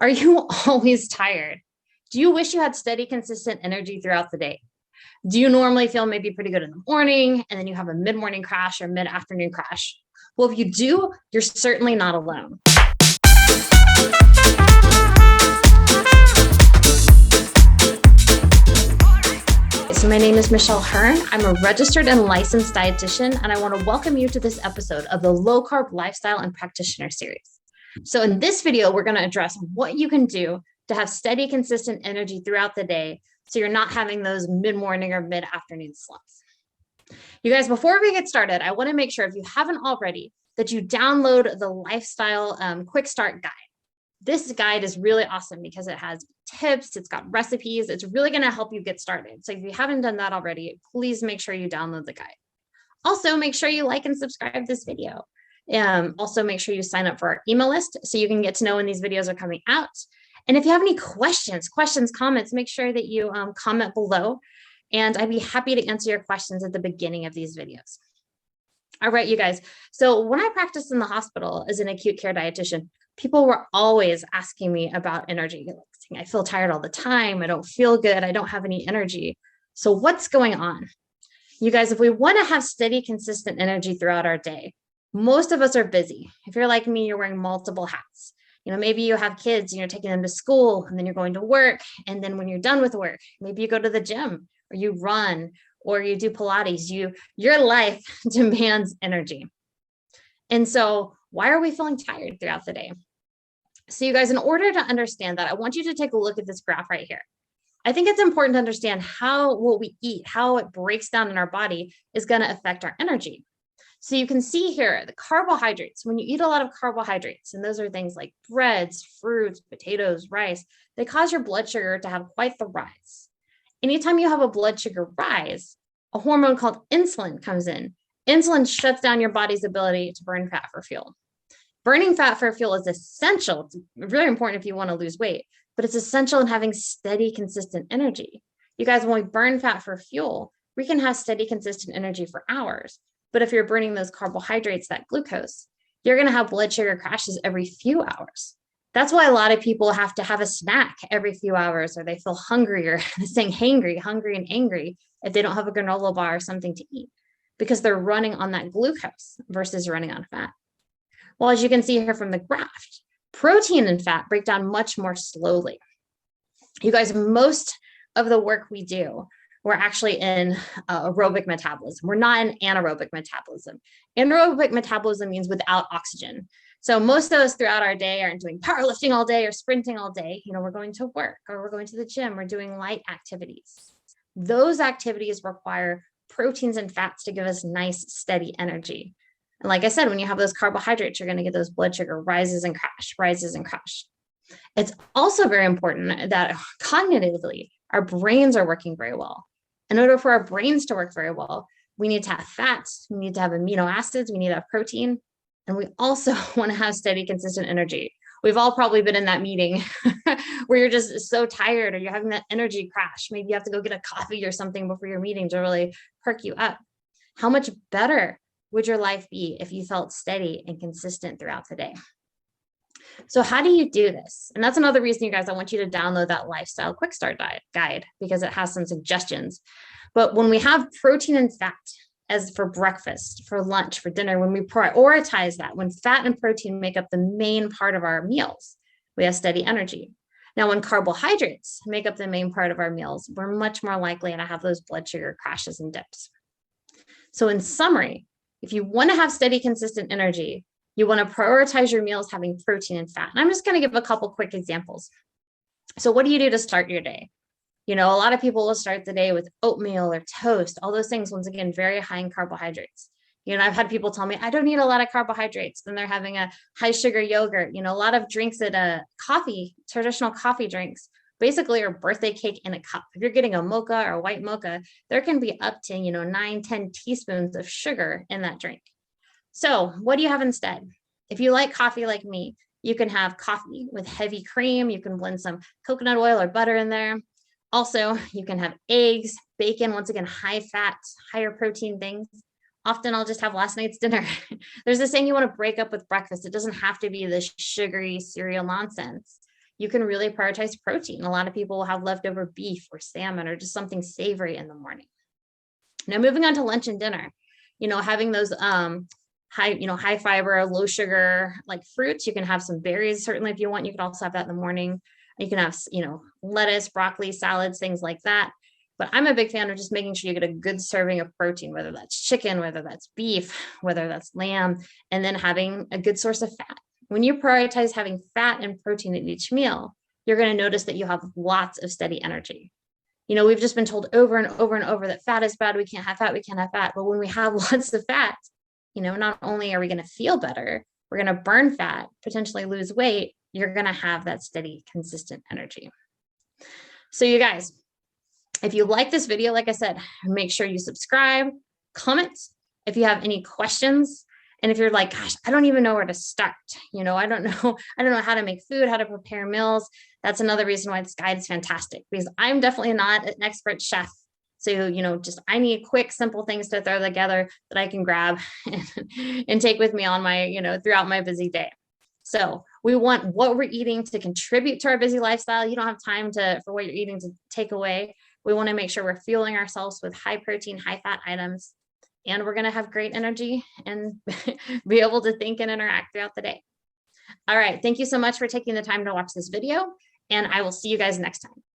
Are you always tired? Do you wish you had steady, consistent energy throughout the day? Do you normally feel maybe pretty good in the morning and then you have a mid-morning crash or mid-afternoon crash? Well, if you do, you're certainly not alone. So my name is Michelle Hurn. I'm a registered and licensed dietitian, and I want to welcome you to this episode of the Low Carb Lifestyle and Practitioner Series. So in this video, we're going to address what you can do to have steady, consistent energy throughout the day so you're not having those mid-morning or mid-afternoon slumps. You guys, before we get started, I want to make sure, if you haven't already, that you download the Lifestyle QuickStart guide. This guide is really awesome because it has tips, it's got recipes, it's really going to help you get started. So if you haven't done that already, please make sure you download the guide. Also, make sure you like and subscribe this video. Also, make sure you sign up for our email list so you can get to know when these videos are coming out. And if you have any questions, comments, make sure that you comment below, and I'd be happy to answer your questions at the beginning of these videos. All right, you guys. So when I practiced in the hospital as an acute care dietitian, people were always asking me about energy. I feel tired all the time. I don't feel good. I don't have any energy. So what's going on? You guys, if we want to have steady, consistent energy throughout our day, most of us are busy. If you're like me, you're wearing multiple hats. Maybe you have kids and you're taking them to school, and then you're going to work. And then when you're done with work, maybe you go to the gym, or you run, or you do Pilates. Your life demands energy. And so why are we feeling tired throughout the day? So you guys, in order to understand that, I want you to take a look at this graph right here. I think it's important to understand how what we eat, how it breaks down in our body is going to affect our energy. So you can see here the carbohydrates. When you eat a lot of carbohydrates, and those are things like breads, fruits, potatoes, rice, they cause your blood sugar to have quite the rise. Anytime you have a blood sugar rise, a hormone called insulin comes in. Insulin shuts down your body's ability to burn fat for fuel. Burning fat for fuel is essential. It's really important if you want to lose weight, but it's essential in having steady, consistent energy. You guys, when we burn fat for fuel, we can have steady, consistent energy for hours. But if you're burning those carbohydrates, that glucose, you're going to have blood sugar crashes every few hours. That's why a lot of people have to have a snack every few hours, or they feel hungry, or saying hangry, hungry and angry if they don't have a granola bar or something to eat, because they're running on that glucose versus running on fat. Well, as you can see here from the graph, protein and fat break down much more slowly. You guys, most of the work we do, we're actually in aerobic metabolism. We're not in anaerobic metabolism. Anaerobic metabolism means without oxygen. So most of us throughout our day aren't doing powerlifting all day or sprinting all day. We're going to work, or we're going to the gym, we're doing light activities. Those activities require proteins and fats to give us nice, steady energy. And like I said, when you have those carbohydrates, you're going to get those blood sugar rises and crash. It's also very important that cognitively, our brains are working very well. In order for our brains to work very well, we need to have fats, we need to have amino acids, we need to have protein, and we also want to have steady, consistent energy. We've all probably been in that meeting where you're just so tired, or you're having that energy crash. Maybe you have to go get a coffee or something before your meeting to really perk you up. How much better would your life be if you felt steady and consistent throughout the day? So how do you do this? And that's another reason, you guys, I want you to download that Lifestyle QuickStart diet guide, because it has some suggestions. But when we have protein and fat as for breakfast, for lunch, for dinner, when we prioritize that, when fat and protein make up the main part of our meals, we have steady energy. Now, when carbohydrates make up the main part of our meals, we're much more likely to have those blood sugar crashes and dips. So in summary, if you want to have steady, consistent energy, you want to prioritize your meals having protein and fat. And I'm just going to give a couple quick examples. So what do you do to start your day? A lot of people will start the day with oatmeal or toast, all those things, once again, very high in carbohydrates. I've had people tell me, I don't need a lot of carbohydrates. Then they're having a high sugar yogurt. A lot of drinks at coffee, traditional coffee drinks, basically are birthday cake in a cup. If you're getting a mocha or a white mocha, there can be up to, 9-10 teaspoons of sugar in that drink. So what do you have instead? If you like coffee like me, you can have coffee with heavy cream. You can blend some coconut oil or butter in there. Also, you can have eggs, bacon, once again, high fat, higher protein things. Often I'll just have last night's dinner. There's this saying, you want to break up with breakfast. It doesn't have to be this sugary cereal nonsense. you can really prioritize protein. A lot of people will have leftover beef or salmon or just something savory in the morning. Now, moving on to lunch and dinner, having those high fiber, low sugar, like fruits. You can have some berries, certainly, if you want. You can also have that in the morning. You can have, lettuce, broccoli, salads, things like that. But I'm a big fan of just making sure you get a good serving of protein, whether that's chicken, whether that's beef, whether that's lamb, and then having a good source of fat. When you prioritize having fat and protein at each meal, you're going to notice that you have lots of steady energy. We've just been told over and over and over that fat is bad. We can't have fat. We can't have fat. But when we have lots of fat, not only are we going to feel better, we're going to burn fat, potentially lose weight. You're going to have that steady, consistent energy. So you guys, if you like this video, like I said, make sure you subscribe, comment if you have any questions. And if you're like, gosh, I don't even know where to start. I don't know how to make food, how to prepare meals. That's another reason why this guide is fantastic, because I'm definitely not an expert chef. So, I need quick, simple things to throw together that I can grab and take with me on my, throughout my busy day. So we want what we're eating to contribute to our busy lifestyle. You don't have time for what you're eating to take away. We want to make sure we're fueling ourselves with high protein, high fat items, and we're going to have great energy and be able to think and interact throughout the day. All right. Thank you so much for taking the time to watch this video, and I will see you guys next time.